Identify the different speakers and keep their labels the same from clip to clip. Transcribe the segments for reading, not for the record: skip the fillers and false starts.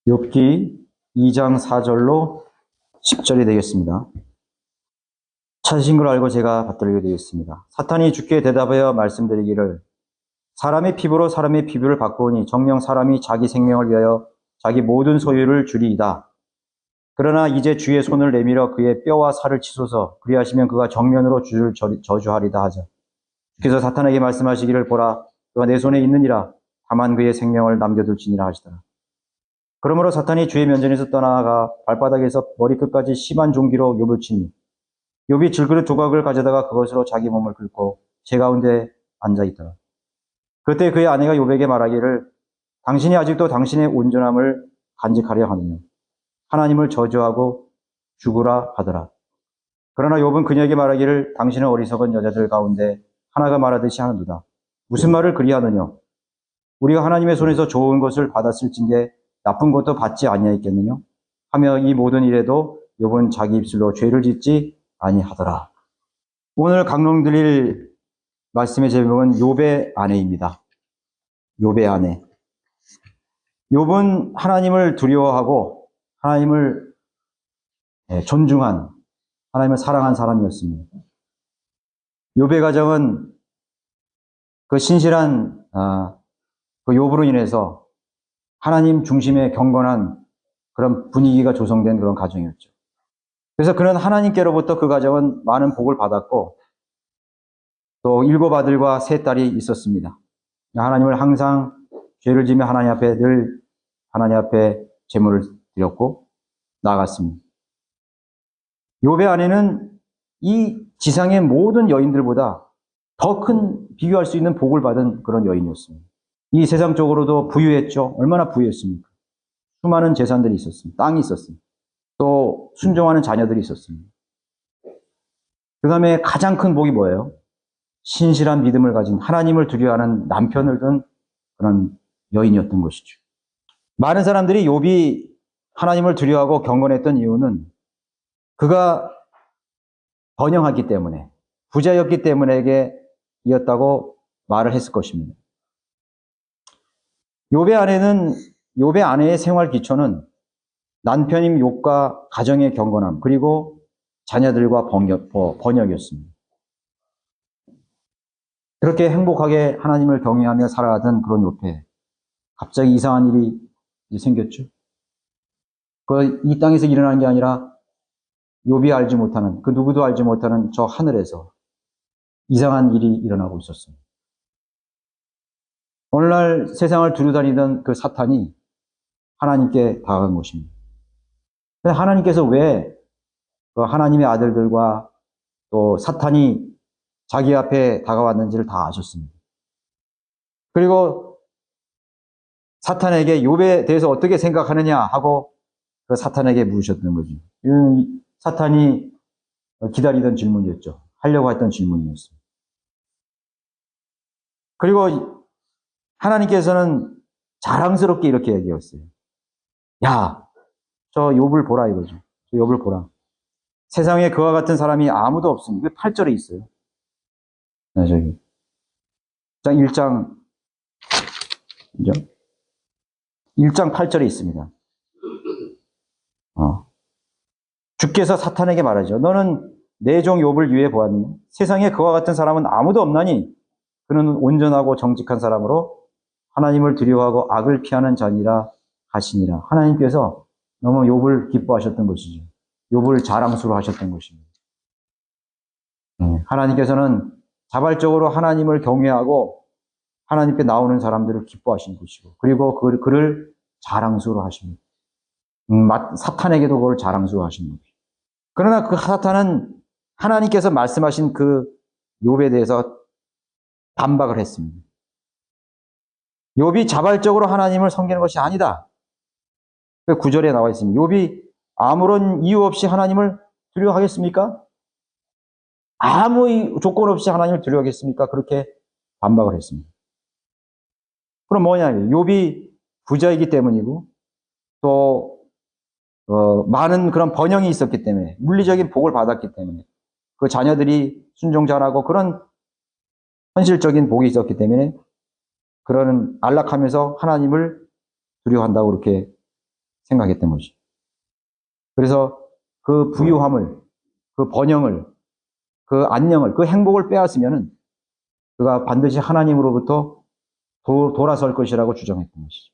Speaker 1: 욥기 2장 4절로 10절이 되겠습니다. 찾으신 걸 알고 제가 받들게 되겠습니다. 사탄이 주께 대답하여 말씀드리기를 사람의 피부로 사람의 피부를 바꾸니 정녕 사람이 자기 생명을 위하여 자기 모든 소유를 주리이다. 그러나 이제 주의 손을 내밀어 그의 뼈와 살을 치소서. 그리하시면 그가 정면으로 주를 저주하리다 하자. 주께서 사탄에게 말씀하시기를 보라 그가 내 손에 있느니라. 다만 그의 생명을 남겨둘지니라 하시더라. 그러므로 사탄이 주의 면전에서 떠나가 발바닥에서 머리끝까지 심한 종기로 욥을 치니 욥이 질그릇 조각을 가져다가 그것으로 자기 몸을 긁고 제 가운데 앉아있더라. 그때 그의 아내가 욥에게 말하기를 당신이 아직도 당신의 온전함을 간직하려 하느냐. 하나님을 저주하고 죽으라 하더라. 그러나 욥은 그녀에게 말하기를 당신은 어리석은 여자들 가운데 하나가 말하듯이 하는도다. 무슨 말을 그리하느냐. 우리가 하나님의 손에서 좋은 것을 받았을진데 나쁜 것도 받지 아니하였겠느냐 하며 이 모든 일에도 욥은 자기 입술로 죄를 짓지 아니하더라. 오늘 강론드릴 말씀의 제목은 욥의 아내입니다. 욥의 아내. 욥은 하나님을 두려워하고 하나님을 존중한, 하나님을 사랑한 사람이었습니다. 욥의 가정은 그 신실한 그 욥으로 인해서 하나님 중심의 경건한 그런 분위기가 조성된 그런 가정이었죠. 그래서 그는 하나님께로부터 그 가정은 많은 복을 받았고 또 7 아들과 3 딸이 있었습니다. 하나님을 항상 죄를 지며 하나님 앞에 늘 하나님 앞에 제물을 드렸고 나아갔습니다. 욥의 아내는 이 지상의 모든 여인들보다 더 큰 비교할 수 있는 복을 받은 그런 여인이었습니다. 이 세상적으로도 부유했죠. 얼마나 부유했습니까? 수많은 재산들이 있었습니다. 땅이 있었습니다. 또 순종하는 자녀들이 있었습니다. 그 다음에 가장 큰 복이 뭐예요? 신실한 믿음을 가진 하나님을 두려워하는 남편을 둔 그런 여인이었던 것이죠. 많은 사람들이 욥이 하나님을 두려워하고 경건했던 이유는 그가 번영하기 때문에 부자였기 때문에 이었다고 말을 했을 것입니다. 욥의 아내의 생활 기초는 남편인 욥과 가정의 경건함 그리고 자녀들과 번영이었습니다. 그렇게 행복하게 하나님을 경외하며 살아가던 그런 욥에 갑자기 이상한 일이 생겼죠. 이 땅에서 일어난 게 아니라 욥이 알지 못하는 그 누구도 알지 못하는 저 하늘에서 이상한 일이 일어나고 있었습니다. 오늘날 세상을 두루다니던 그 사탄이 하나님께 다가간 것입니다. 하나님께서 왜 그 하나님의 아들들과 또 사탄이 자기 앞에 다가왔는지를 다 아셨습니다. 그리고 사탄에게 욥에 대해서 어떻게 생각하느냐 하고 그 사탄에게 물으셨던 거죠. 사탄이 기다리던 질문이었죠. 하려고 했던 질문이었습니다. 그리고 하나님께서는 자랑스럽게 이렇게 얘기했어요. 야, 저 욥을 보라 이거죠. 저 욥을 보라. 세상에 그와 같은 사람이 아무도 없습니다. 8절에 있어요. 네, 저기. 1장 8절에 있습니다. 주께서 사탄에게 말하죠. 너는 내 종 욥을 유해 보았니? 세상에 그와 같은 사람은 아무도 없나니 그는 온전하고 정직한 사람으로 하나님을 두려워하고 악을 피하는 자니라 하시니라. 하나님께서 너무 욥을 기뻐하셨던 것이죠. 욥을 자랑스러워 하셨던 것입니다. 하나님께서는 자발적으로 하나님을 경외하고 하나님께 나오는 사람들을 기뻐하시는 것이고 그리고 그를 자랑스러워 하십니다. 사탄에게도 그걸 자랑스러워 하시는 거죠. 그러나 그 사탄은 하나님께서 말씀하신 그 욥에 대해서 반박을 했습니다. 욥이 자발적으로 하나님을 섬기는 것이 아니다. 그 9절에 나와 있습니다. 욥이 아무런 이유 없이 하나님을 두려워하겠습니까? 아무 조건 없이 하나님을 두려워하겠습니까? 그렇게 반박을 했습니다. 그럼 뭐냐면 욥이 부자이기 때문이고 또 많은 그런 번영이 있었기 때문에 물리적인 복을 받았기 때문에 그 자녀들이 순종 잘하고 그런 현실적인 복이 있었기 때문에 그런 안락하면서 하나님을 두려워한다고 그렇게 생각했던 거죠. 그래서 그 부유함을, 그 번영을, 그 안녕을, 그 행복을 빼앗으면은 그가 반드시 하나님으로부터 돌아설 것이라고 주장했던 것이죠.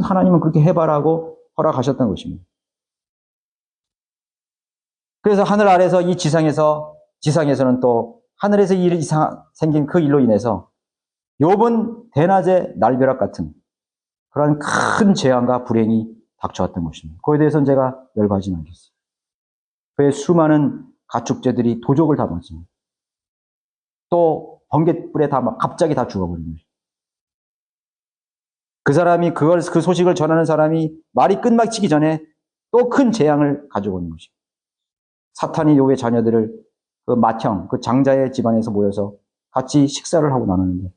Speaker 1: 하나님은 그렇게 해바라고 허락하셨던 것입니다. 그래서 하늘 아래서 이 지상에서는 또 하늘에서 생긴 그 일로 인해서 욥은 대낮에 날벼락 같은 그런 큰 재앙과 불행이 닥쳐왔던 것입니다. 그에 대해서는 제가 열거하지는 않겠습니다. 그의 수많은 가축제들이 도적을 다 맞습니다. 또 번갯불에 갑자기 다 죽어버립니다. 그 사람이 그 소식을 전하는 사람이 말이 끝마치기 전에 또 큰 재앙을 가지고 오는 것입니다. 사탄이 욥의 자녀들을 그 맏형, 그 장자의 집안에서 모여서 같이 식사를 하고 나누는데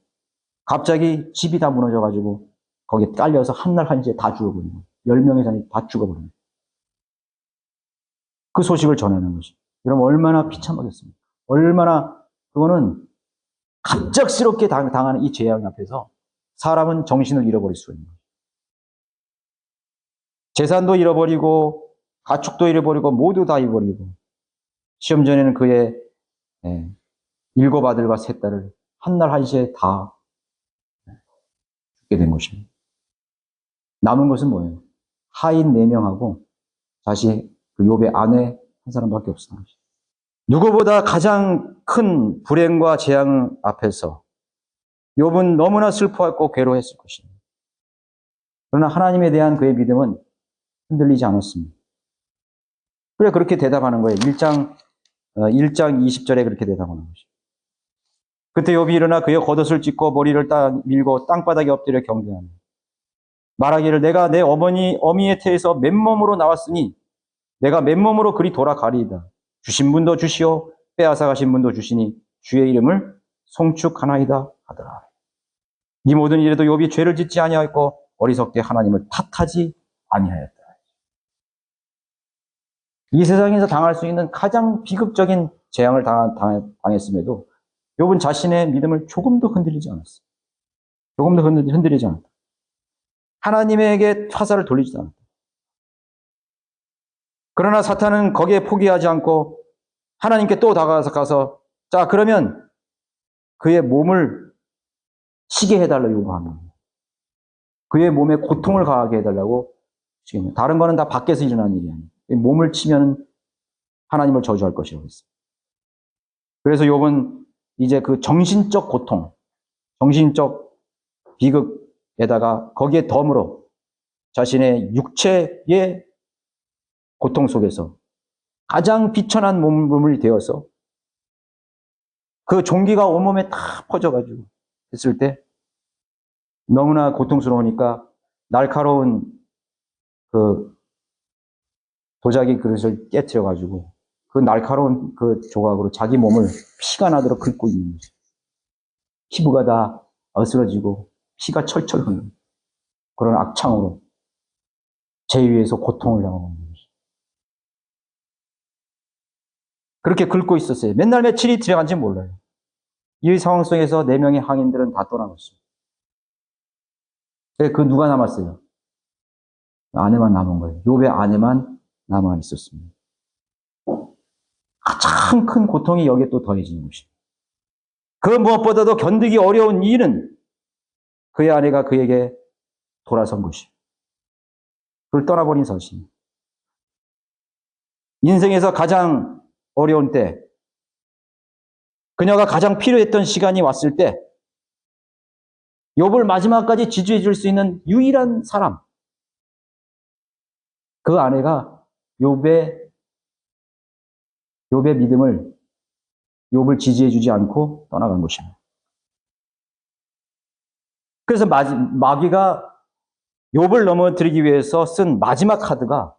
Speaker 1: 갑자기 집이 다 무너져가지고 거기에 깔려서 한날 한시에 다 죽어버리는 거예요. 10명의 자녀이 다 죽어버리는 거예요. 그 소식을 전하는 것이. 여러분 얼마나 비참하겠습니까? 얼마나 그거는 갑작스럽게 당하는 이 재앙 앞에서 사람은 정신을 잃어버릴 수가 있는 거예요. 재산도 잃어버리고 가축도 잃어버리고 모두 다 잃어버리고 시험 전에는 그의 7 아들과 3 딸을 한날 한시에 다 죽게 된 것입니다. 남은 것은 뭐예요? 하인 4명하고 다시 그 욥의 아내 한 사람밖에 없었던 것입니다. 누구보다 가장 큰 불행과 재앙 앞에서 욥은 너무나 슬퍼했고 괴로워했을 것입니다. 그러나 하나님에 대한 그의 믿음은 흔들리지 않았습니다. 그래 그렇게 대답하는 거예요. 1장 20절에 그렇게 대답하는 것이죠. 그때 욥이 일어나 그의 겉옷을 찢고 머리를 밀고 땅바닥에 엎드려 경배하며 말하기를 내가 내 어미의 태에서 맨몸으로 나왔으니 내가 맨몸으로 그리 돌아가리이다. 주신 분도 주시오 빼앗아 가신 분도 주시니 주의 이름을 송축하나이다 하더라. 이 모든 일에도 욥이 죄를 짓지 아니하였고 어리석게 하나님을 탓하지 아니하였다. 이 세상에서 당할 수 있는 가장 비극적인 재앙을 당했음에도 욥은 자신의 믿음을 조금도 흔들리지 않았어요. 조금도 흔들리지 않았다. 하나님에게 화살을 돌리지 않았다. 그러나 사탄은 거기에 포기하지 않고 하나님께 또 다가가서 자 그러면 그의 몸을 치게 해달라고 요구하는 거예요. 그의 몸에 고통을 가하게 해달라고 시킵니다. 다른 거는 다 밖에서 일어나는 일이 아니에요. 몸을 치면 하나님을 저주할 것이라고 했어요. 그래서 욥은 이제 그 정신적 고통, 정신적 비극에다가 거기에 덤으로 자신의 육체의 고통 속에서 가장 비천한 몸을 되어서 그 종기가 온몸에 다 퍼져가지고 했을 때 너무나 고통스러우니까 날카로운 그 도자기 그릇을 깨트려가지고 그 날카로운 그 조각으로 자기 몸을 피가 나도록 긁고 있는 거죠. 피부가 다 어스러지고 피가 철철 흐르는 그런 악창으로 제 위에서 고통을 당하고 있는 거죠. 그렇게 긁고 있었어요. 맨날 며칠이 들어간지 몰라요. 이 상황 속에서 4명의 항인들은 다 떠나갔어요. 그 누가 남았어요? 아내만 남은 거예요. 욥의 아내만 남아 있었습니다. 가장 큰 고통이 여기에 또 더해지는 것입니다. 그 무엇보다도 견디기 어려운 일은 그의 아내가 그에게 돌아선 것입니다. 그걸 떠나버린 사실. 인생에서 가장 어려운 때, 그녀가 가장 필요했던 시간이 왔을 때, 욥을 마지막까지 지지해 줄 수 있는 유일한 사람, 그 아내가 욥의 믿음을, 욥을 지지해 주지 않고 떠나간 것입니다. 그래서 마귀가 욥을 넘어뜨리기 위해서 쓴 마지막 카드가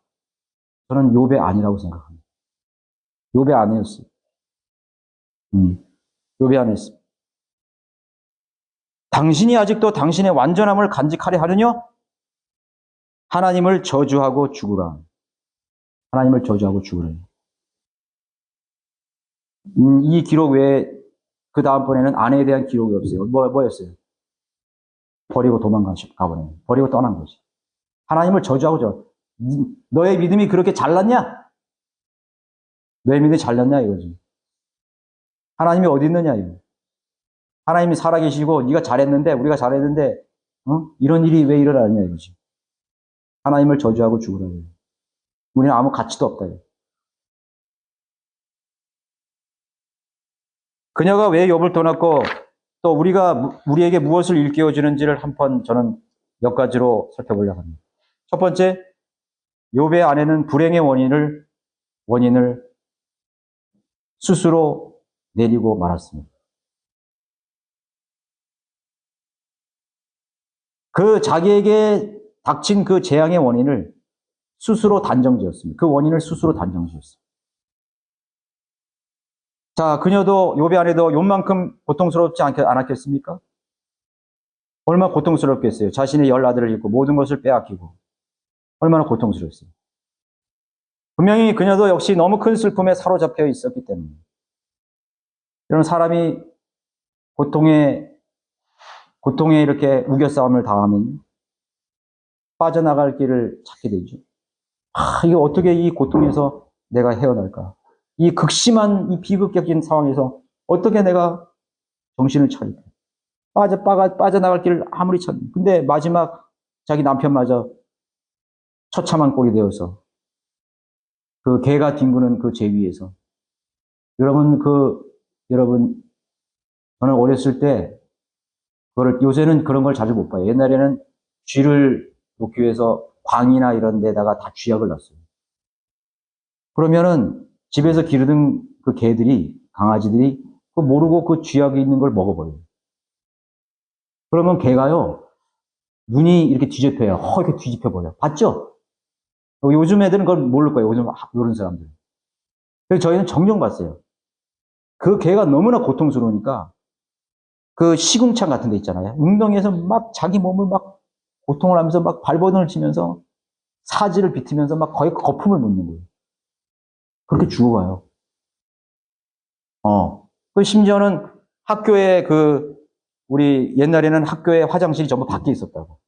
Speaker 1: 저는 욥의 아내라고 생각합니다. 욥의 아내였어요. 욥의 아내였습니다. 당신이 아직도 당신의 완전함을 간직하려 하느냐? 하나님을 저주하고 죽으라. 하나님을 저주하고 죽으라. 이 기록 외에 그 다음번에는 아내에 대한 기록이 없어요. 뭐였어요? 버리고 가버려요. 버리고 떠난 거지. 하나님을 저주하고 너의 믿음이 그렇게 잘났냐? 너의 믿음이 잘났냐 이거지. 하나님이 어디 있느냐 이거. 하나님이 살아계시고 네가 잘했는데 우리가 잘했는데 이런 일이 왜 일어나느냐 이거지. 하나님을 저주하고 죽으라. 우리는 아무 가치도 없다. 그녀가 왜 욥을 떠났고 또 우리에게 무엇을 일깨워 주는지를 한번 저는 몇 가지로 살펴보려고 합니다. 첫 번째, 욥의 아내는 불행의 원인을 스스로 내리고 말았습니다. 그 자기에게 닥친 그 재앙의 원인을 스스로 단정지었습니다. 그 원인을 스스로 단정지었습니다. 자, 그녀도 욥의 아내도 욥만큼 고통스럽지 않았겠습니까? 얼마나 고통스럽겠어요. 자신의 10아들을 잃고 모든 것을 빼앗기고 얼마나 고통스러웠어요. 분명히 그녀도 역시 너무 큰 슬픔에 사로잡혀 있었기 때문에 이런 사람이 고통에 이렇게 우겨싸움을 당하면 빠져나갈 길을 찾게 되죠. 이게 어떻게 이 고통에서 내가 헤어날까? 이 극심한 이 비극적인 상황에서 어떻게 내가 정신을 차릴까? 빠져나갈 길을 아무리 찾는. 근데 마지막 자기 남편마저 처참한 꼴이 되어서 그 개가 뒹구는 그 재 위에서 여러분 저는 어렸을 때 요새는 그런 걸 자주 못 봐요. 옛날에는 쥐를 놓기 위해서 광이나 이런 데다가 다 쥐약을 놨어요. 그러면은 집에서 기르던 그 개들이, 강아지들이 모르고 그 쥐약이 있는 걸 먹어버려요. 그러면 개가요, 눈이 이렇게 뒤집혀요. 이렇게 뒤집혀버려요. 봤죠? 요즘 애들은 그걸 모를 거예요. 요즘 이런 사람들. 그래서 저희는 정정 봤어요. 그 개가 너무나 고통스러우니까 그 시궁창 같은 데 있잖아요. 웅덩이에서 막 자기 몸을 막 고통을 하면서 막 발버둥을 치면서 사지를 비트면서 막 거의 거품을 묻는 거예요. 그렇게 죽어가요. 그 심지어는 학교에 우리 옛날에는 학교에 화장실이 전부 밖에 있었다고.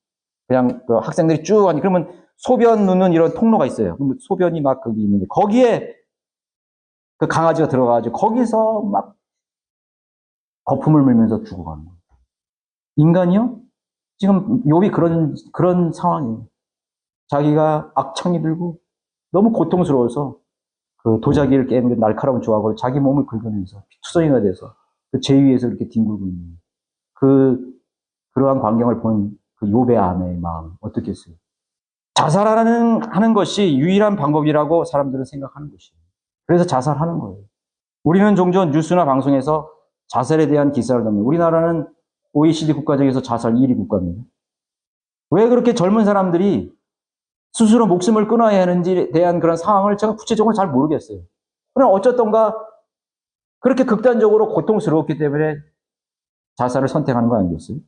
Speaker 1: 그냥 그 학생들이 쭉 하니, 그러면 소변 누는 이런 통로가 있어요. 그러면 소변이 막 거기 있는데, 거기에 그 강아지가 들어가가지고 거기서 막 거품을 물면서 죽어가는 거예요. 인간이요? 지금 욥이 그런 상황이에요. 자기가 악청이 들고 너무 고통스러워서 그 도자기를 깨는 게 날카로운 조각으로 자기 몸을 긁으면서 투성이가 돼서 그 재 위에서 이렇게 뒹굴고 있는 그러한 광경을 본 그 욥의 아내의 마음 어떻겠어요? 자살하는 것이 유일한 방법이라고 사람들은 생각하는 것이에요. 그래서 자살하는 거예요. 우리는 종종 뉴스나 방송에서 자살에 대한 기사를 넣습니다. 우리나라는 OECD 국가 중에서 자살 1위 국가입니다. 왜 그렇게 젊은 사람들이 스스로 목숨을 끊어야 하는지에 대한 그런 상황을 제가 구체적으로 잘 모르겠어요. 그럼 어쨌던가 그렇게 극단적으로 고통스러웠기 때문에 자살을 선택하는 거 아니겠어요?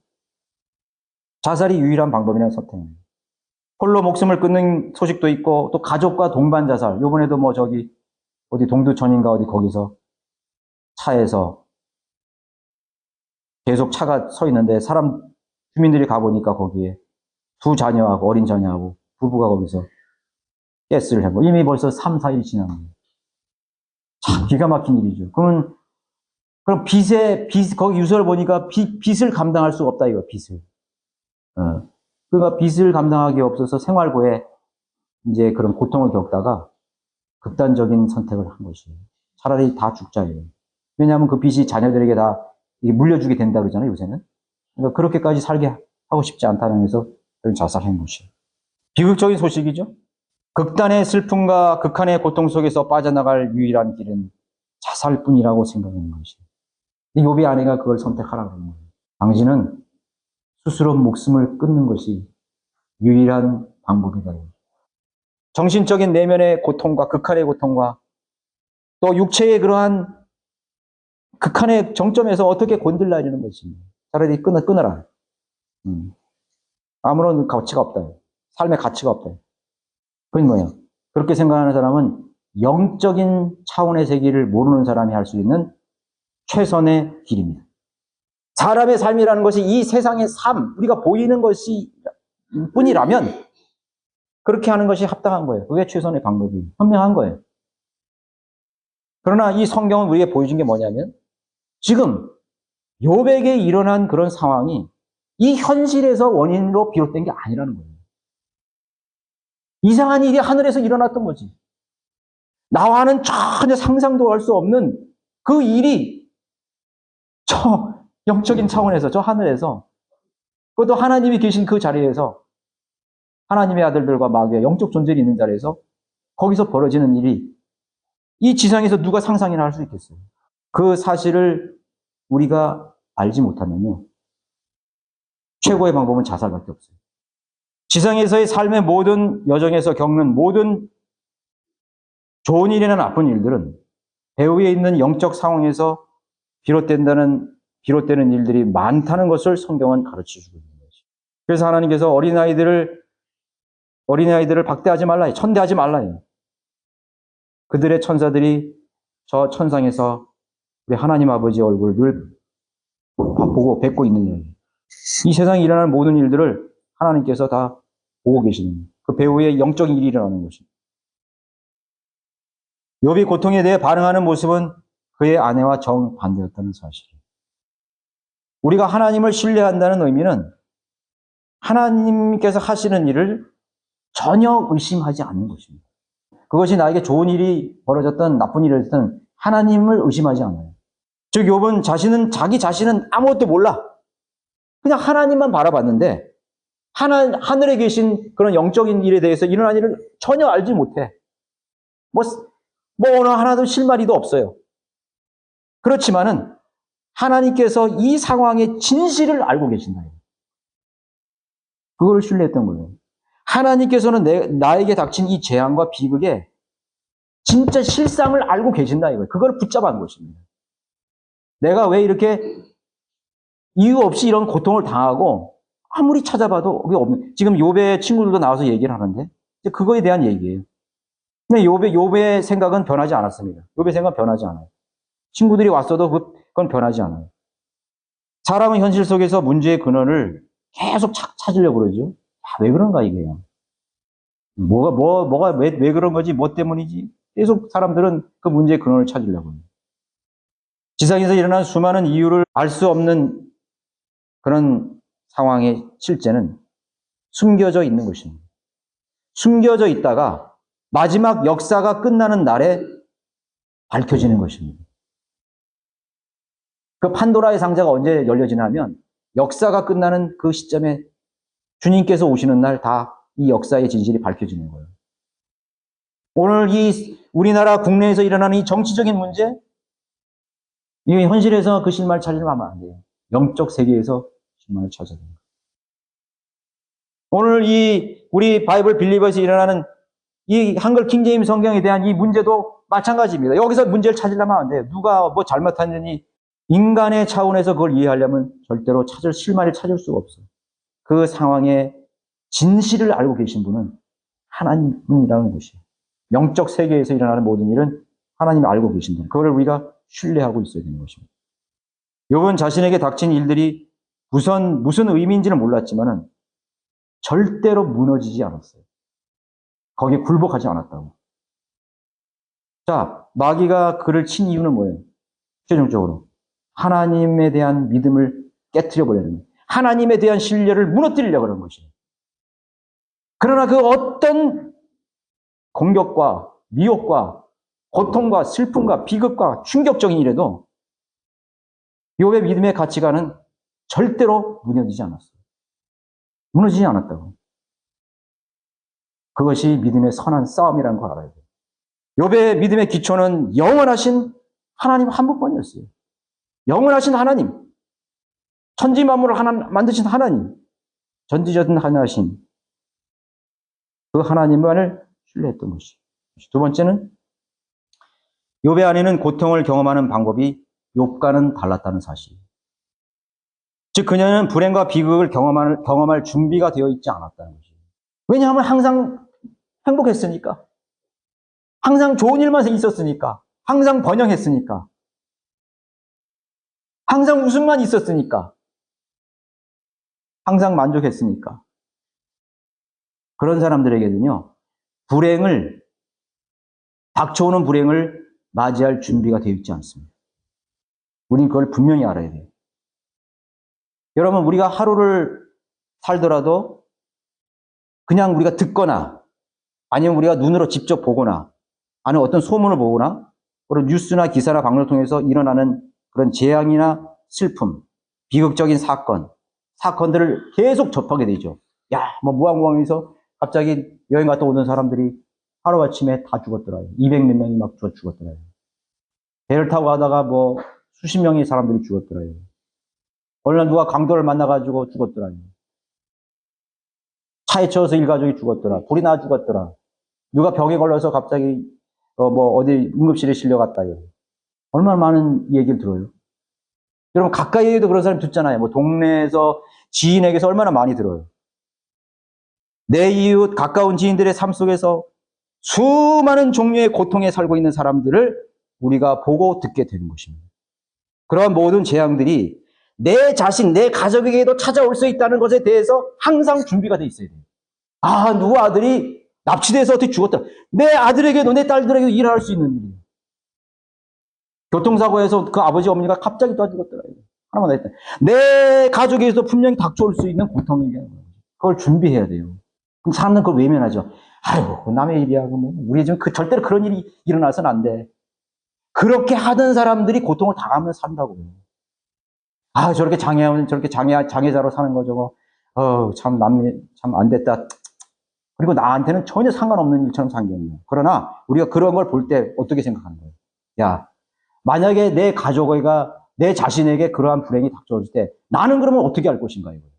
Speaker 1: 자살이 유일한 방법이라는 선택입니다. 홀로 목숨을 끊는 소식도 있고 또 가족과 동반 자살. 요번에도 어디 동두천인가 어디 거기서 차에서 계속 차가 서 있는데 주민들이 가보니까 거기에 두 어린 자녀하고 부부가 거기서 가스를 하고 이미 벌써 3, 4일 지난 거예요. 참 기가 막힌 일이죠. 그럼 거기 유서를 보니까 빚을 감당할 수가 없다 이거 빚을. 그러니까 빚을 감당하기 없어서 생활고에 이제 그런 고통을 겪다가 극단적인 선택을 한 것이에요. 차라리 다 죽자예요. 왜냐하면 그 빚이 자녀들에게 다 물려주게 된다 그러잖아요, 요새는. 그러니까 그렇게까지 살게 하고 싶지 않다는 데서 자살한 것이에요. 비극적인 소식이죠. 극단의 슬픔과 극한의 고통 속에서 빠져나갈 유일한 길은 자살뿐이라고 생각하는 것이에요. 욥의 아내가 그걸 선택하라고 하는 거예요. 당신은 스스로 목숨을 끊는 것이 유일한 방법이다. 정신적인 내면의 고통과 극한의 고통과 또 육체의 그러한 극한의 정점에서 어떻게 곤들라지는 것입니다. 차라리 끊어라. 아무런 가치가 없다. 삶의 가치가 없다. 그건 뭐예요? 그렇게 생각하는 사람은 영적인 차원의 세계를 모르는 사람이 할 수 있는 최선의 길입니다. 사람의 삶이라는 것이 이 세상의 삶, 우리가 보이는 것이 뿐이라면 그렇게 하는 것이 합당한 거예요. 그게 최선의 방법이 현명한 거예요. 그러나 이 성경은 우리에게 보여준 게 뭐냐면 지금 욥에게 일어난 그런 상황이 이 현실에서 원인으로 비롯된 게 아니라는 거예요. 이상한 일이 하늘에서 일어났던 거지. 나와는 전혀 상상도 할 수 없는 그 일이 저 영적인 차원에서 저 하늘에서 그것도 하나님이 계신 그 자리에서 하나님의 아들들과 마귀의 영적 존재가 있는 자리에서 거기서 벌어지는 일이 이 지상에서 누가 상상이나 할 수 있겠어요. 그 사실을 우리가 알지 못하면요. 최고의 방법은 자살밖에 없어요. 지상에서의 삶의 모든 여정에서 겪는 모든 좋은 일이나 나쁜 일들은 배후에 있는 영적 상황에서 비롯되는 일들이 많다는 것을 성경은 가르쳐 주고 있는 거죠. 그래서 하나님께서 어린아이들을 박대하지 말라, 천대하지 말라. 그들의 천사들이 저 천상에서 우리 하나님 아버지 얼굴을 늘 보고 뵙고 있는 일. 이 세상에 일어나는 모든 일들을 하나님께서 다 보고 계시는 그 배후에 영적인 일이 일어나는 것입니다. 욥이 고통에 대해 반응하는 모습은 그의 아내와 정반대였다는 사실이에요. 우리가 하나님을 신뢰한다는 의미는 하나님께서 하시는 일을 전혀 의심하지 않는 것입니다. 그것이 나에게 좋은 일이 벌어졌든 나쁜 일이 됐든 하나님을 의심하지 않아요. 즉 욥은 자기 자신은 아무것도 몰라. 그냥 하나님만 바라봤는데 하늘에 계신 그런 영적인 일에 대해서 일어난 일을 전혀 알지 못해. 뭐 오늘 하나도 실마리도 없어요. 그렇지만은 하나님께서 이 상황의 진실을 알고 계신다. 그걸 신뢰했던 거예요. 하나님께서는 나에게 닥친 이 재앙과 비극에 진짜 실상을 알고 계신다 이거예요. 그걸 붙잡은 것입니다. 내가 왜 이렇게 이유 없이 이런 고통을 당하고 아무리 찾아봐도 그게 없는. 지금 욥의 친구들도 나와서 얘기를 하는데 그거에 대한 얘기예요. 근데 욥의 생각은 변하지 않았습니다. 욥의 생각은 변하지 않아요. 친구들이 왔어도 그건 변하지 않아요. 사람은 현실 속에서 문제의 근원을 계속 찾으려고 그러죠. 왜 그런가 이게요. 뭐가 왜 그런 거지? 뭐 때문이지? 계속 사람들은 그 문제의 근원을 찾으려고 해요. 지상에서 일어난 수많은 이유를 알 수 없는 그런 상황의 실제는 숨겨져 있는 것입니다. 숨겨져 있다가 마지막 역사가 끝나는 날에 밝혀지는 것입니다. 그 판도라의 상자가 언제 열려지냐면 역사가 끝나는 그 시점에 주님께서 오시는 날 다 이 역사의 진실이 밝혀지는 거예요. 오늘 이 우리나라 국내에서 일어나는 이 정치적인 문제, 이 현실에서 그 실마리를 찾으려면 하면 안 돼요. 영적 세계에서 실마리를 찾아야 됩니다. 오늘 우리 바이블 빌리버에서 일어나는 이 한글 킹제임스 성경에 대한 이 문제도 마찬가지입니다. 여기서 문제를 찾으려면 안 돼요. 누가 뭐 잘못했느니 인간의 차원에서 그걸 이해하려면 절대로 실마리를 찾을 수가 없어요. 그 상황의 진실을 알고 계신 분은 하나님이라는 것이에요. 영적 세계에서 일어나는 모든 일은 하나님이 알고 계신다. 그걸 우리가 신뢰하고 있어야 되는 것입니다. 욥은 자신에게 닥친 일들이 무슨 의미인지는 몰랐지만은 절대로 무너지지 않았어요. 거기에 굴복하지 않았다고. 자, 마귀가 그를 친 이유는 뭐예요? 최종적으로 하나님에 대한 믿음을 깨트려 버리는 거예요. 하나님에 대한 신뢰를 무너뜨리려고 하는 것이에요. 그러나 그 어떤 공격과 미혹과 고통과 슬픔과 비극과 충격적인 일에도 욥의 믿음의 가치관은 절대로 무너지지 않았어요. 무너지지 않았다고. 그것이 믿음의 선한 싸움이라는 걸 알아야 돼요. 욥의 믿음의 기초는 영원하신 하나님 한 분뿐이었어요. 영원하신 하나님, 천지 만물을 만드신 하나님, 전지전능 하나님, 그 하나님만을 신뢰했던 것이. 두 번째는 욥의 아내는 고통을 경험하는 방법이 욥과는 달랐다는 사실. 즉 그녀는 불행과 비극을 경험할 준비가 되어 있지 않았다는 것이에요. 왜냐하면 항상 행복했으니까. 항상 좋은 일만 있었으니까. 항상 번영했으니까. 항상 웃음만 있었으니까. 항상 만족했으니까. 그런 사람들에게는요, 닥쳐오는 불행을 맞이할 준비가 되어 있지 않습니다. 우리는 그걸 분명히 알아야 돼요. 여러분, 우리가 하루를 살더라도 그냥 우리가 듣거나 아니면 우리가 눈으로 직접 보거나 아니면 어떤 소문을 보거나 그런 뉴스나 기사나 방송을 통해서 일어나는 그런 재앙이나 슬픔, 비극적인 사건들을 계속 접하게 되죠. 야, 뭐 무항무항해서 갑자기 여행 갔다 오는 사람들이 하루아침에 다 죽었더라요. 200몇 명이 막 죽었더라요. 배를 타고 가다가 뭐 수십 명의 사람들이 죽었더라요. 어느 날 누가 강도를 만나가지고 죽었더라요. 차에 치여서 일가족이 죽었더라. 불이 나 죽었더라. 누가 병에 걸려서 갑자기 뭐 어디 응급실에 실려갔다요. 얼마나 많은 얘기를 들어요. 여러분 가까이에도 그런 사람 듣잖아요. 뭐 동네에서 지인에게서 얼마나 많이 들어요. 내 이웃 가까운 지인들의 삶 속에서 수많은 종류의 고통에 살고 있는 사람들을 우리가 보고 듣게 되는 것입니다. 그러한 모든 재앙들이 내 자신, 내 가족에게도 찾아올 수 있다는 것에 대해서 항상 준비가 돼 있어야 돼요. 아, 누구 아들이 납치돼서 어떻게 죽었다. 내 아들에게도 내 딸들에게도 일어날 수 있는 일이에요. 교통사고에서 그 아버지 어머니가 갑자기 또 죽었더라고요. 하나만 했다. 내 가족에게도 분명히 닥쳐올 수 있는 고통이 있는 거예요. 그걸 준비해야 돼요. 그럼 사람들은 그걸 외면하죠. 아이고, 남의 일이야. 뭐. 우리 지금 절대로 그런 일이 일어나서는 안 돼. 그렇게 하던 사람들이 고통을 당하면서 산다고요. 아, 저렇게 장애자로 사는 거죠. 참 안 됐다. 그리고 나한테는 전혀 상관없는 일처럼 생겼네요. 그러나 우리가 그런 걸 볼 때 어떻게 생각하는 거예요? 야, 만약에 내 가족에게, 내 자신에게 그러한 불행이 닥쳐올 때 나는 그러면 어떻게 할 것인가 이거예요.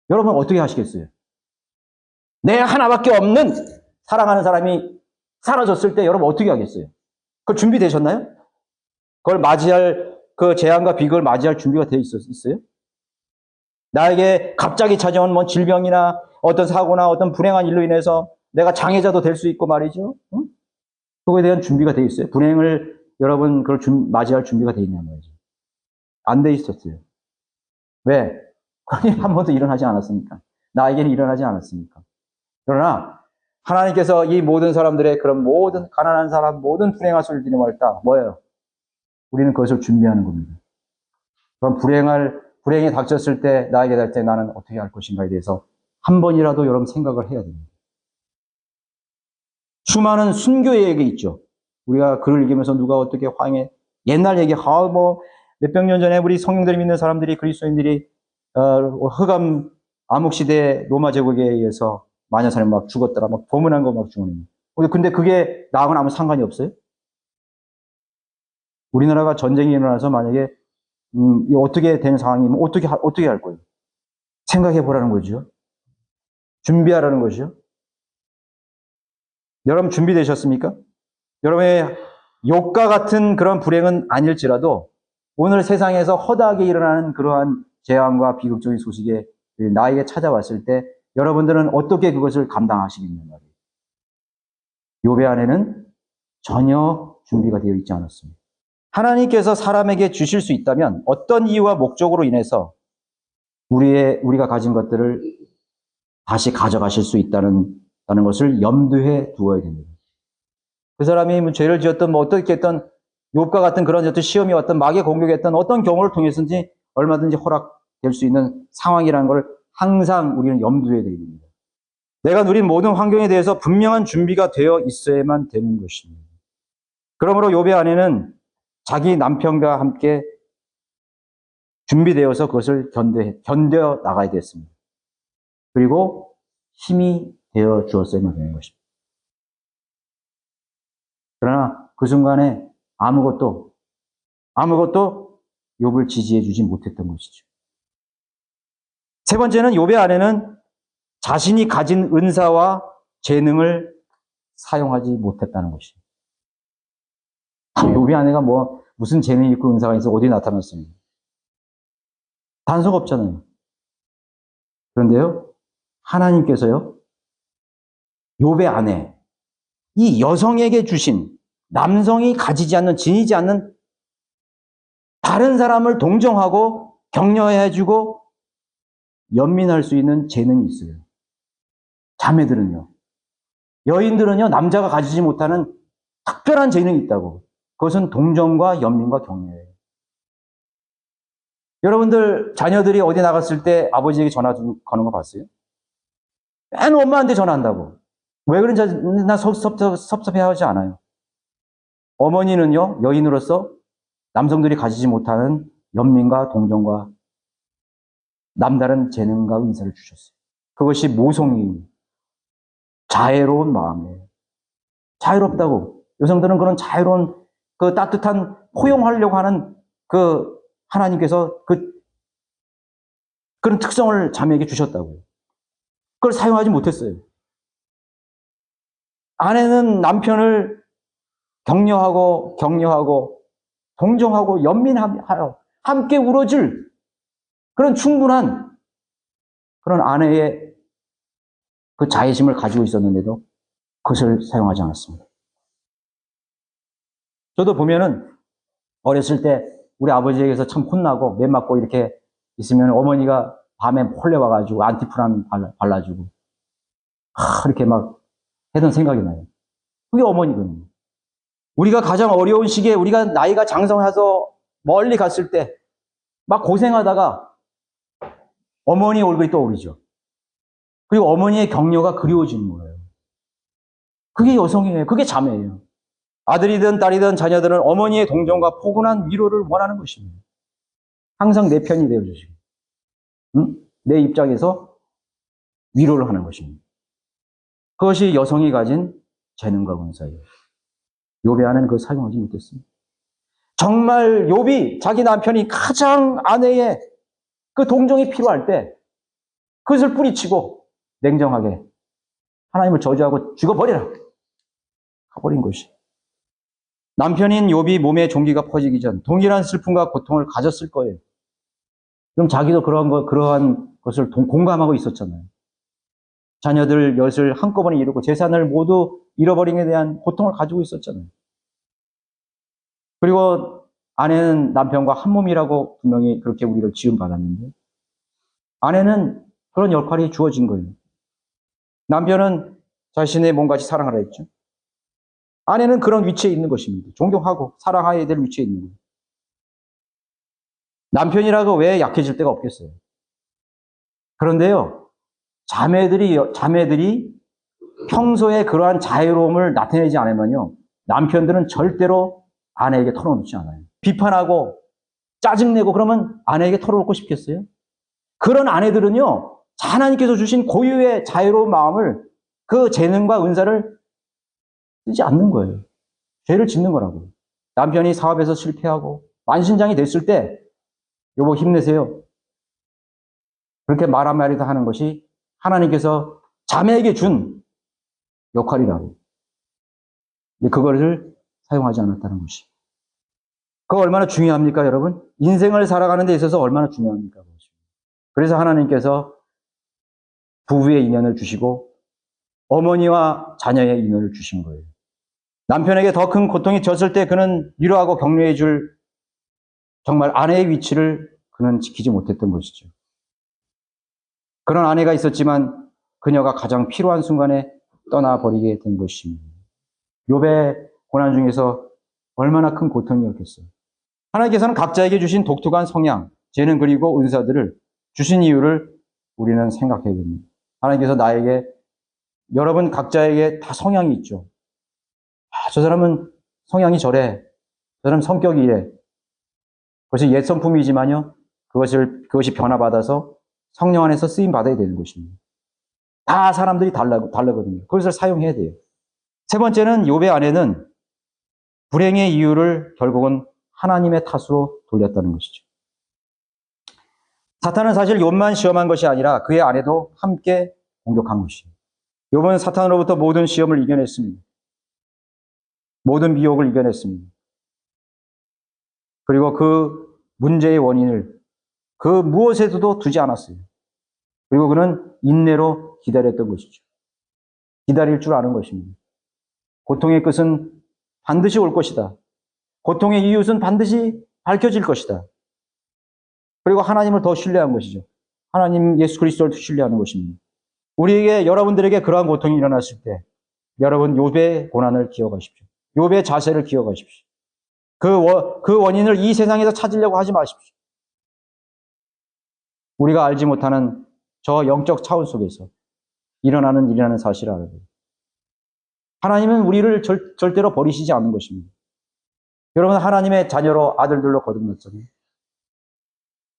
Speaker 1: 여러분 어떻게 하시겠어요? 내 하나밖에 없는 사랑하는 사람이 사라졌을 때 여러분 어떻게 하겠어요? 그걸 준비되셨나요? 그걸 맞이할 그 재앙과 비극을 맞이할 준비가 되어 있어요? 나에게 갑자기 찾아온 뭐 질병이나 어떤 사고나 어떤 불행한 일로 인해서 내가 장애자도 될 수 있고 말이죠. 응? 그거에 대한 준비가 되어 있어요. 불행을 여러분 그걸 맞이할 준비가 되어 있냐 말이죠. 안 돼 있었어요. 왜? 그게 한 번도 일어나지 않았으니까. 나에게는 일어나지 않았으니까. 그러나 하나님께서 이 모든 사람들의 그런 모든 가난한 사람, 모든 불행한 소리들이 뭐예요? 우리는 그것을 준비하는 겁니다. 그럼 불행이 닥쳤을 때, 나에게 될 때 나는 어떻게 할 것인가에 대해서 한 번이라도 여러분 생각을 해야 됩니다. 수많은 순교 얘기 있죠. 우리가 글을 읽으면서 누가 어떻게 옛날 얘기, 몇백 년 전에 우리 성령들이 믿는 사람들이, 그리스도인들이, 흑암, 암흑시대 로마 제국에 의해서 많은 사람이 막 죽었더라. 막 고문한 거 막 죽었는데. 근데 그게 나하고는 아무 상관이 없어요? 우리나라가 전쟁이 일어나서 만약에, 어떻게 된 상황이면 어떻게 할 거예요? 생각해 보라는 거죠. 준비하라는 것이죠. 여러분 준비되셨습니까? 여러분의 욕과 같은 그런 불행은 아닐지라도 오늘 세상에서 허다하게 일어나는 그러한 재앙과 비극적인 소식에 나에게 찾아왔을 때 여러분들은 어떻게 그것을 감당하시겠냐 말이에요. 욥의 안에는 전혀 준비가 되어 있지 않았습니다. 하나님께서 사람에게 주실 수 있다면 어떤 이유와 목적으로 인해서 우리가 가진 것들을 다시 가져가실 수 있다는 것을 염두에 두어야 됩니다. 그 사람이 뭐 죄를 지었던 어떻게 했던 욥과 같은 그런 어떤 시험이 왔던 마귀의 공격했던 어떤 경우를 통해서든지 얼마든지 허락될 수 있는 상황이라는 걸 항상 우리는 염두에 둬야 됩니다. 내가 누린 모든 환경에 대해서 분명한 준비가 되어 있어야만 되는 것입니다. 그러므로 욥의 아내는 자기 남편과 함께 준비되어서 그것을 견뎌 나가야 됐습니다. 그리고 힘이 되어 주었어야만 되는 것입니다. 그러나 그 순간에 아무것도 욥을 지지해 주지 못했던 것이죠. 세 번째는 욥의 아내는 자신이 가진 은사와 재능을 사용하지 못했다는 것이죠. 욥의 아내가 무슨 재능이 있고 은사가 있어 어디 나타났습니까? 단서가 없잖아요. 그런데요, 하나님께서요, 욥의 아내, 이 여성에게 주신 남성이 가지지 않는, 지니지 않는 다른 사람을 동정하고 격려해주고 연민할 수 있는 재능이 있어요. 자매들은요. 여인들은요, 남자가 가지지 못하는 특별한 재능이 있다고. 그것은 동정과 연민과 격려예요. 여러분들 자녀들이 어디 나갔을 때 아버지에게 전화 거는 거 봤어요? 맨 엄마한테 전화한다고. 왜 그런지 나 섭섭해하지 않아요. 어머니는요, 여인으로서 남성들이 가지지 못하는 연민과 동정과 남다른 재능과 은사를 주셨어요. 그것이 모성이 자애로운 마음이에요. 자유롭다고. 여성들은 그런 자유로운 그 따뜻한 포용하려고 하는 그 하나님께서 그런 특성을 자매에게 주셨다고요. 그걸 사용하지 못했어요. 아내는 남편을 격려하고 동정하고 연민하여 함께 울어줄 그런 충분한 그런 아내의 그 자애심을 가지고 있었는데도 그것을 사용하지 않았습니다. 저도 보면은 어렸을 때 우리 아버지에게서 참 혼나고 매 맞고 이렇게 있으면 어머니가 밤에 몰래 와가지고 안티프란 발라주고 이렇게 막 하던 생각이 나요. 그게 어머니거든요. 우리가 가장 어려운 시기에 우리가 나이가 장성해서 멀리 갔을 때 막 고생하다가 어머니 얼굴이 떠오르죠. 그리고 어머니의 격려가 그리워지는 거예요. 그게 여성이에요. 그게 자매예요. 아들이든 딸이든 자녀들은 어머니의 동정과 포근한 위로를 원하는 것입니다. 항상 내 편이 되어주시고, 내 입장에서 위로를 하는 것입니다. 그것이 여성이 가진 재능과 은사예요. 욥의 아내는 그걸 사용하지 못했습니다. 정말 욥이 자기 남편이 가장 아내의 그 동정이 필요할 때 그것을 뿌리치고 냉정하게 하나님을 저주하고 죽어버리라 가버린 것이. 남편인 욥이 몸에 종기가 퍼지기 전 동일한 슬픔과 고통을 가졌을 거예요. 그럼 자기도 그러한 것을 공감하고 있었잖아요. 자녀들 엿을 한꺼번에 이루고 재산을 모두 잃어버림에 대한 고통을 가지고 있었잖아요. 그리고 아내는 남편과 한 몸이라고 분명히 그렇게 우리를 지음받았는데 아내는 그런 역할이 주어진 거예요. 남편은 자신의 몸같이 사랑하라 했죠. 아내는 그런 위치에 있는 것입니다. 존경하고 사랑해야 될 위치에 있는 거예요. 남편이라고 왜 약해질 데가 없겠어요. 그런데요, 자매들이 평소에 그러한 자유로움을 나타내지 않으면요, 남편들은 절대로 아내에게 털어놓지 않아요. 비판하고 짜증내고 그러면 아내에게 털어놓고 싶겠어요? 그런 아내들은요, 하나님께서 주신 고유의 자유로운 마음을 그 재능과 은사를 쓰지 않는 거예요. 죄를 짓는 거라고요. 남편이 사업에서 실패하고 만신장이 됐을 때 여보 힘내세요. 그렇게 말 한마디도 하는 것이 하나님께서 자매에게 준 역할이라고. 그것을 사용하지 않았다는 것이. 그거 얼마나 중요합니까, 여러분? 인생을 살아가는 데 있어서 얼마나 중요합니까? 그래서 하나님께서 부부의 인연을 주시고 어머니와 자녀의 인연을 주신 거예요. 남편에게 더 큰 고통이 졌을 때 그는 위로하고 격려해 줄 정말 아내의 위치를 그는 지키지 못했던 것이죠. 그런 아내가 있었지만 그녀가 가장 필요한 순간에 떠나버리게 된 것입니다. 욥의 고난 중에서 얼마나 큰 고통이었겠어요. 하나님께서는 각자에게 주신 독특한 성향, 재능 그리고 은사들을 주신 이유를 우리는 생각해야 됩니다. 하나님께서 나에게 여러분 각자에게 다 성향이 있죠. 저 사람은 성향이 저래. 저 사람 성격이 이래. 그것이 옛 성품이지만요. 그것이 변화받아서 성령 안에서 쓰임 받아야 되는 것입니다. 다 사람들이 다르거든요. 그것을 사용해야 돼요. 세 번째는 욥의 아내는 불행의 이유를 결국은 하나님의 탓으로 돌렸다는 것이죠. 사탄은 사실 욥만 시험한 것이 아니라 그의 아내도 함께 공격한 것이에요. 욥은 사탄으로부터 모든 시험을 이겨냈습니다. 모든 미혹을 이겨냈습니다. 그리고 그 문제의 원인을 그 무엇에도 두지 않았어요. 그리고 그는 인내로 기다렸던 것이죠. 기다릴 줄 아는 것입니다. 고통의 끝은 반드시 올 것이다. 고통의 이웃은 반드시 밝혀질 것이다. 그리고 하나님을 더 신뢰한 것이죠. 하나님 예수 그리스도를 신뢰하는 것입니다. 우리에게, 여러분들에게 그러한 고통이 일어났을 때 여러분 욥의 고난을 기억하십시오. 욥의 자세를 기억하십시오. 그 원인을 이 세상에서 찾으려고 하지 마십시오. 우리가 알지 못하는 저 영적 차원 속에서 일어나는 일이라는 사실을 알아야 돼요. 하나님은 우리를 절대로 버리시지 않는 것입니다. 여러분, 하나님의 자녀로 아들들로 거듭났잖아요.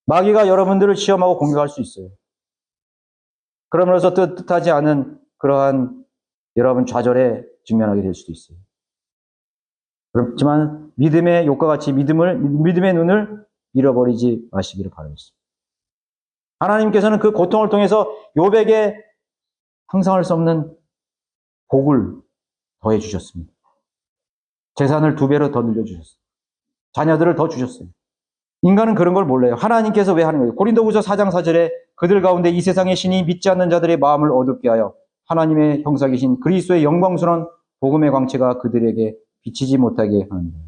Speaker 1: 마귀가 여러분들을 시험하고 공격할 수 있어요. 그러면서 뜻하지 않은 그러한 여러분 좌절에 직면하게 될 수도 있어요. 그렇지만 믿음의 욕과 같이 믿음의 눈을 잃어버리지 마시기를 바라겠습니다. 하나님께서는 그 고통을 통해서 욥에게 상상할 수 없는 복을 더해 주셨습니다. 재산을 2배로 더 늘려주셨어요. 자녀들을 더 주셨어요. 인간은 그런 걸 몰라요. 하나님께서 왜 하는 거예요? 고린도후서 4장 4절에 그들 가운데 이 세상의 신이 믿지 않는 자들의 마음을 어둡게 하여 하나님의 형상이신 그리스도의 영광스러운 복음의 광채가 그들에게 비치지 못하게 하는 거예요.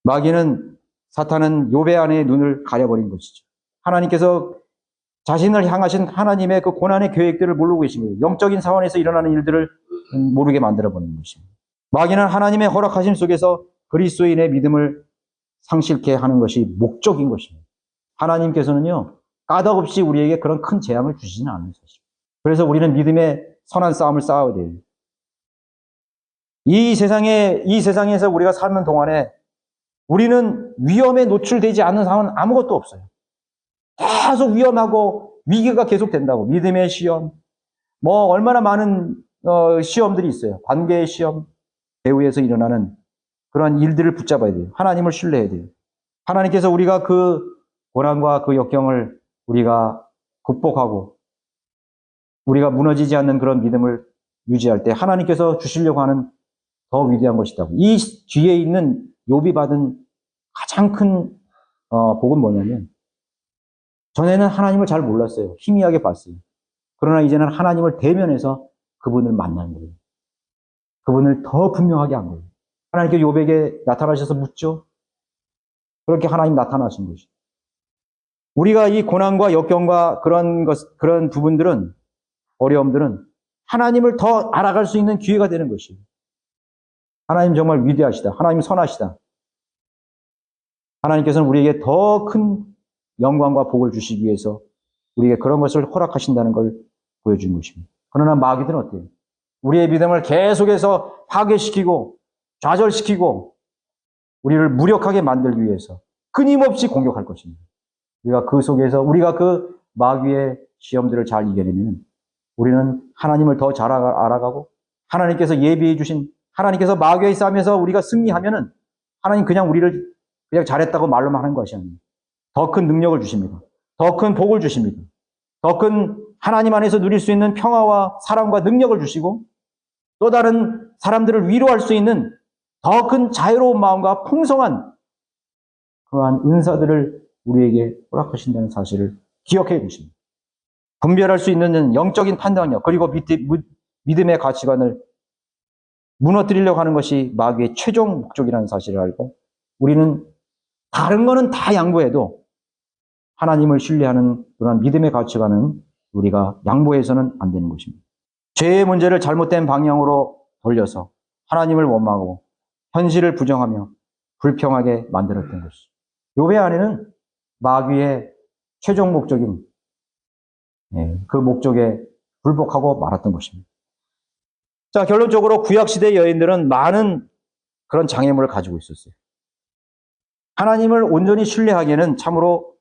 Speaker 1: 마귀는, 사탄은 욥의 안에 눈을 가려버린 것이죠. 하나님께서 자신을 향하신 하나님의 그 고난의 계획들을 모르고 계신 거예요. 영적인 사원에서 일어나는 일들을 모르게 만들어버리는 것입니다. 마귀는 하나님의 허락하심 속에서 그리스도인의 믿음을 상실케 하는 것이 목적인 것입니다. 하나님께서는요, 까닭없이 우리에게 그런 큰 재앙을 주시지는 않는 것입니다. 그래서 우리는 믿음의 선한 싸움을 싸워야 돼요. 이 세상에서 우리가 사는 동안에 우리는 위험에 노출되지 않는 상황은 아무것도 없어요. 계속 위험하고 위기가 계속된다고. 믿음의 시험, 얼마나 많은 시험들이 있어요. 관계의 시험, 배후에서 일어나는 그러한 일들을 붙잡아야 돼요. 하나님을 신뢰해야 돼요. 하나님께서 우리가 그 고난과 그 역경을 우리가 극복하고 우리가 무너지지 않는 그런 믿음을 유지할 때 하나님께서 주시려고 하는 더 위대한 것이다. 이 뒤에 있는 욥이 받은 가장 큰 복은 뭐냐면, 전에는 하나님을 잘 몰랐어요. 희미하게 봤어요. 그러나 이제는 하나님을 대면해서 그분을 만난 거예요. 그분을 더 분명하게 한 거예요. 하나님께 욥에게 나타나셔서 묻죠. 그렇게 하나님 나타나신 것이죠. 우리가 이 고난과 역경과 그런 부분들은, 어려움들은 하나님을 더 알아갈 수 있는 기회가 되는 것이에요. 하나님 정말 위대하시다. 하나님 선하시다. 하나님께서는 우리에게 더 큰 영광과 복을 주시기 위해서 우리에게 그런 것을 허락하신다는 걸 보여준 것입니다. 그러나 마귀들은 어때요? 우리의 믿음을 계속해서 파괴시키고 좌절시키고 우리를 무력하게 만들기 위해서 끊임없이 공격할 것입니다. 우리가 그 속에서 우리가 그 마귀의 시험들을 잘 이겨내면 우리는 하나님을 더 잘 알아가고 하나님께서 예비해 주신, 하나님께서 마귀의 싸움에서 우리가 승리하면은 하나님 그냥 우리를 그냥 잘했다고 말로만 하는 것이 아닙니다. 더 큰 능력을 주십니다. 더 큰 복을 주십니다. 더 큰 하나님 안에서 누릴 수 있는 평화와 사랑과 능력을 주시고 또 다른 사람들을 위로할 수 있는 더 큰 자유로운 마음과 풍성한 그러한 은사들을 우리에게 허락하신다는 사실을 기억해 주십니다. 분별할 수 있는 영적인 판단력, 그리고 믿음의 가치관을 무너뜨리려고 하는 것이 마귀의 최종 목적이라는 사실을 알고 우리는 다른 거는 다 양보해도 하나님을 신뢰하는 그런 믿음의 가치관은 우리가 양보해서는 안 되는 것입니다. 죄의 문제를 잘못된 방향으로 돌려서 하나님을 원망하고 현실을 부정하며 불평하게 만들었던 것이죠. 욥의 안에는 마귀의 최종 목적인 그 목적에 불복하고 말았던 것입니다. 자, 결론적으로 구약시대 여인들은 많은 그런 장애물을 가지고 있었어요. 하나님을 온전히 신뢰하기에는 참으로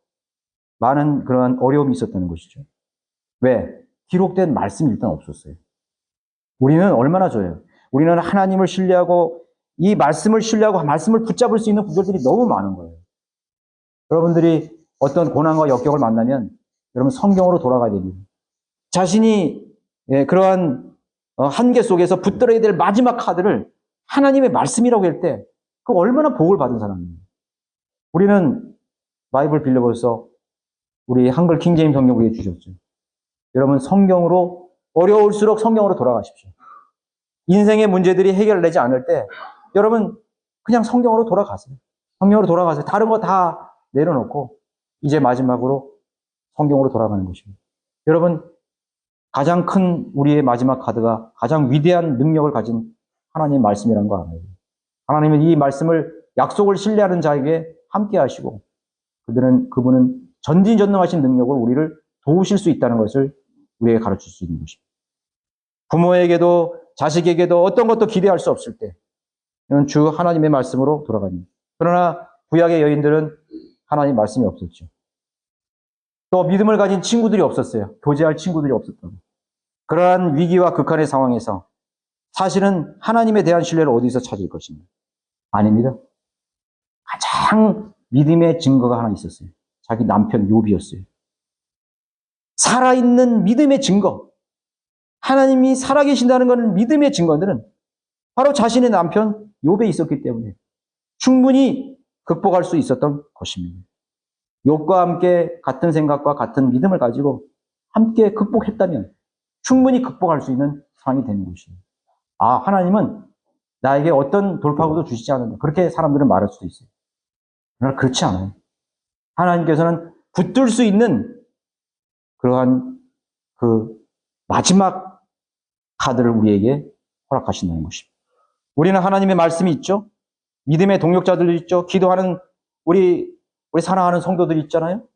Speaker 1: 많은 그런 어려움이 있었다는 것이죠. 왜? 기록된 말씀이 일단 없었어요. 우리는 얼마나 좋아요. 우리는 하나님을 신뢰하고 이 말씀을 신뢰하고 말씀을 붙잡을 수 있는 구절들이 너무 많은 거예요. 여러분들이 어떤 고난과 역경을 만나면 여러분 성경으로 돌아가야 됩니다. 자신이 그러한 한계 속에서 붙들어야 될 마지막 카드를 하나님의 말씀이라고 할 때 그 얼마나 복을 받은 사람입니다. 우리는 바이블 빌려버려서 우리 한글 킹제임 성경 위에 주셨죠. 여러분 성경으로 어려울수록 성경으로 돌아가십시오. 인생의 문제들이 해결되지 않을 때 여러분 그냥 성경으로 돌아가세요. 성경으로 돌아가세요. 다른 거 다 내려놓고 이제 마지막으로 성경으로 돌아가는 것입니다. 여러분 가장 큰 우리의 마지막 카드가 가장 위대한 능력을 가진 하나님의 말씀이라는 거 알아요. 하나님은 이 말씀을 약속을 신뢰하는 자에게 함께 하시고 그분은 전지전능하신 능력을 우리를 도우실 수 있다는 것을 우리에게 가르칠 수 있는 것입니다. 부모에게도 자식에게도 어떤 것도 기대할 수 없을 때는 주 하나님의 말씀으로 돌아갑니다. 그러나 구약의 여인들은 하나님 말씀이 없었죠. 또 믿음을 가진 친구들이 없었어요. 교제할 친구들이 없었다고. 그러한 위기와 극한의 상황에서 사실은 하나님에 대한 신뢰를 어디서 찾을 것입니까? 아닙니다. 가장 믿음의 증거가 하나 있었어요. 자기 남편 욥이었어요. 살아있는 믿음의 증거. 하나님이 살아계신다는 것은 믿음의 증거들은 바로 자신의 남편 욥에 있었기 때문에 충분히 극복할 수 있었던 것입니다. 욥과 함께 같은 생각과 같은 믿음을 가지고 함께 극복했다면 충분히 극복할 수 있는 상황이 되는 것입니다. 아, 하나님은 나에게 어떤 돌파구도 주시지 않는다. 그렇게 사람들은 말할 수도 있어요. 그러나 그렇지 않아요. 하나님께서는 붙들 수 있는 그러한 그 마지막 카드를 우리에게 허락하신다는 것입니다. 우리는 하나님의 말씀이 있죠. 믿음의 동력자들도 있죠. 기도하는 우리 사랑하는 성도들이 있잖아요.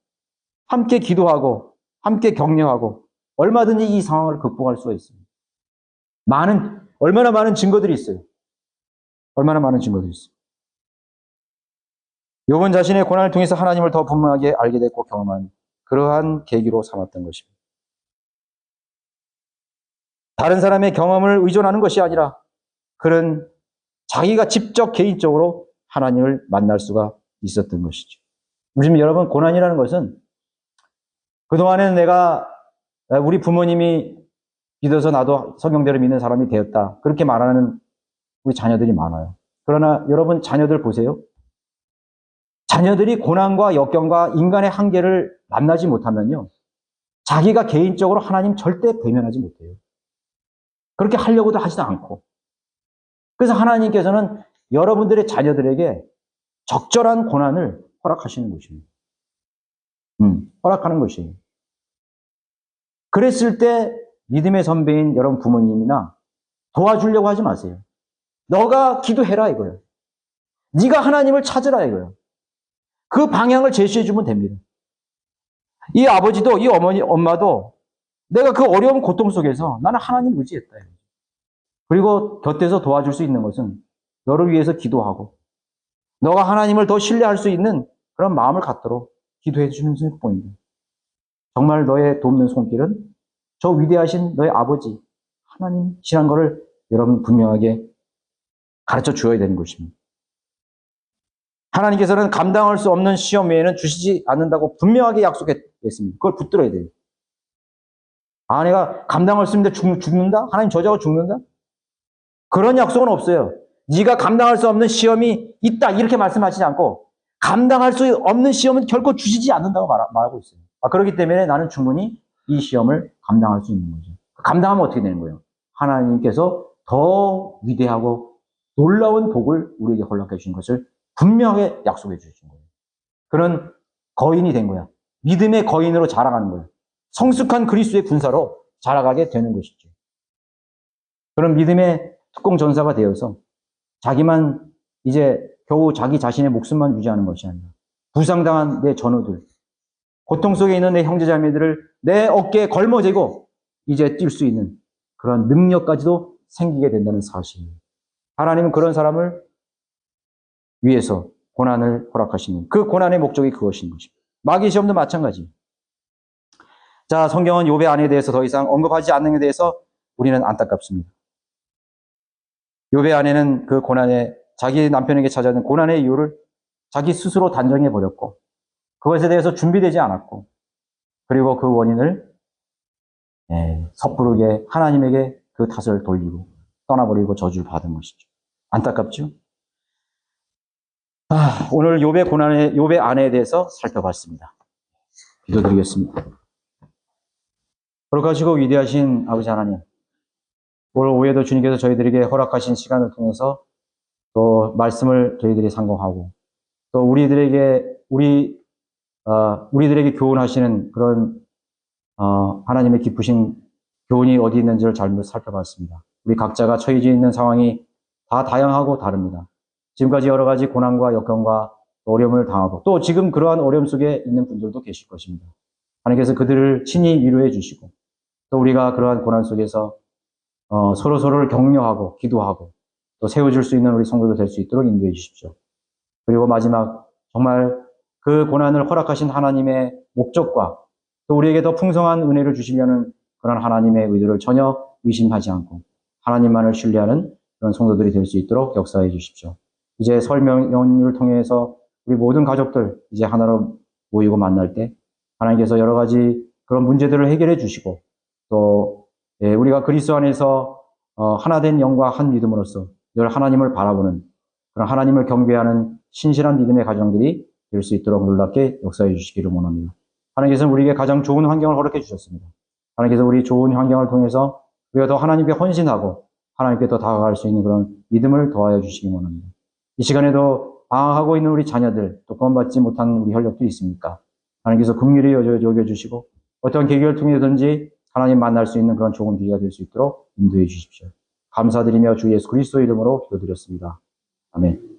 Speaker 1: 함께 기도하고 함께 격려하고 얼마든지 이 상황을 극복할 수가 있습니다. 얼마나 많은 증거들이 있어요. 얼마나 많은 증거들이 있어요. 욥은 자신의 고난을 통해서 하나님을 더 분명하게 알게 됐고 경험한 그러한 계기로 삼았던 것입니다. 다른 사람의 경험을 의존하는 것이 아니라 그는 자기가 직접 개인적으로 하나님을 만날 수가 있었던 것이죠. 요즘 여러분, 고난이라는 것은 그동안에는 우리 부모님이 믿어서 나도 성경대로 믿는 사람이 되었다. 그렇게 말하는 우리 자녀들이 많아요. 그러나 여러분 자녀들 보세요. 자녀들이 고난과 역경과 인간의 한계를 만나지 못하면요. 자기가 개인적으로 하나님 절대 배면하지 못해요. 그렇게 하려고도 하지도 않고. 그래서 하나님께서는 여러분들의 자녀들에게 적절한 고난을 허락하시는 것입니다. 허락하는 것이에요. 그랬을 때 믿음의 선배인 여러분 부모님이나 도와주려고 하지 마세요. 너가 기도해라 이거예요. 네가 하나님을 찾으라 이거예요. 그 방향을 제시해 주면 됩니다. 이 아버지도 이 어머니 엄마도 내가 그 어려운 고통 속에서 나는 하나님 의지했다. 그리고 곁에서 도와줄 수 있는 것은 너를 위해서 기도하고 너가 하나님을 더 신뢰할 수 있는 그런 마음을 갖도록 기도해 주는 뿐입니다. 정말 너의 돕는 손길은 저 위대하신 너의 아버지 하나님이라는 것을 여러분 분명하게 가르쳐 주어야 되는 것입니다. 하나님께서는 감당할 수 없는 시험 외에는 주시지 않는다고 분명하게 약속했습니다. 그걸 붙들어야 돼요. 아, 내가 감당할 수 있는데 죽는다? 하나님 저자고 죽는다? 그런 약속은 없어요. 네가 감당할 수 없는 시험이 있다 이렇게 말씀하시지 않고 감당할 수 없는 시험은 결코 주시지 않는다고 말하고 있어요. 그렇기 때문에 나는 충분히 이 시험을 감당할 수 있는 거죠. 감당하면 어떻게 되는 거예요? 하나님께서 더 위대하고 놀라운 복을 우리에게 허락해 주신 것을 분명하게 약속해 주신 거예요. 그런 거인이 된 거야. 믿음의 거인으로 자라가는 거예요. 성숙한 그리스도의 군사로 자라가게 되는 것이죠. 그런 믿음의 특공 전사가 되어서 자기만 이제 겨우 자기 자신의 목숨만 유지하는 것이 아니라 부상당한 내 전우들, 고통 속에 있는 내 형제자매들을 내 어깨에 걸머쥐고 이제 뛸 수 있는 그런 능력까지도 생기게 된다는 사실이에요. 하나님은 그런 사람을 위해서 고난을 허락하시는 그 고난의 목적이 그것인 것입니다. 마귀 시험도 마찬가지. 자, 성경은 욥의 아내에 대해서 더 이상 언급하지 않는 데 대해서 우리는 안타깝습니다. 욥의 아내는 그 고난에 자기 남편에게 찾아든 고난의 이유를 자기 스스로 단정해 버렸고 그것에 대해서 준비되지 않았고 그리고 그 원인을 섣부르게 하나님에게 그 탓을 돌리고 떠나버리고 저주를 받은 것이죠. 안타깝죠? 오늘 욥의 아내에 대해서 살펴봤습니다. 기도드리겠습니다. 거룩하시고 위대하신 아버지 하나님, 오늘 오후에도 주님께서 저희들에게 허락하신 시간을 통해서 또 말씀을 저희들이 상고하고 또 우리들에게 교훈하시는 그런 하나님의 기쁘신 교훈이 어디 있는지를 잘 살펴봤습니다. 우리 각자가 처해져 있는 상황이 다 다양하고 다릅니다. 지금까지 여러 가지 고난과 역경과 어려움을 당하고 또 지금 그러한 어려움 속에 있는 분들도 계실 것입니다. 하나님께서 그들을 친히 위로해 주시고 또 우리가 그러한 고난 속에서 서로를 격려하고 기도하고 또 세워줄 수 있는 우리 성도도 될 수 있도록 인도해 주십시오. 그리고 마지막 정말 그 고난을 허락하신 하나님의 목적과 또 우리에게 더 풍성한 은혜를 주시려는 그런 하나님의 의도를 전혀 의심하지 않고 하나님만을 신뢰하는 그런 성도들이 될 수 있도록 역사해 주십시오. 이제 설 명절을 통해서 우리 모든 가족들 이제 하나로 모이고 만날 때 하나님께서 여러 가지 그런 문제들을 해결해 주시고 또 우리가 그리스도 안에서 하나된 영과 한 믿음으로써 늘 하나님을 바라보는 그런 하나님을 경배하는 신실한 믿음의 가정들이 될 수 있도록 놀랍게 역사해 주시기를 원합니다. 하나님께서는 우리에게 가장 좋은 환경을 허락해 주셨습니다. 하나님께서 우리 좋은 환경을 통해서 우리가 더 하나님께 헌신하고 하나님께 더 다가갈 수 있는 그런 믿음을 더하여 주시기 원합니다. 이 시간에도 방황하고 있는 우리 자녀들, 또 구원받지 못한 우리 혈육도 있습니까? 하나님께서 긍휼히 여겨주시고 어떤 계기를 통해서든지 하나님 만날 수 있는 그런 좋은 기회가 될 수 있도록 인도해 주십시오. 감사드리며 주 예수 그리스도 이름으로 기도드렸습니다. 아멘.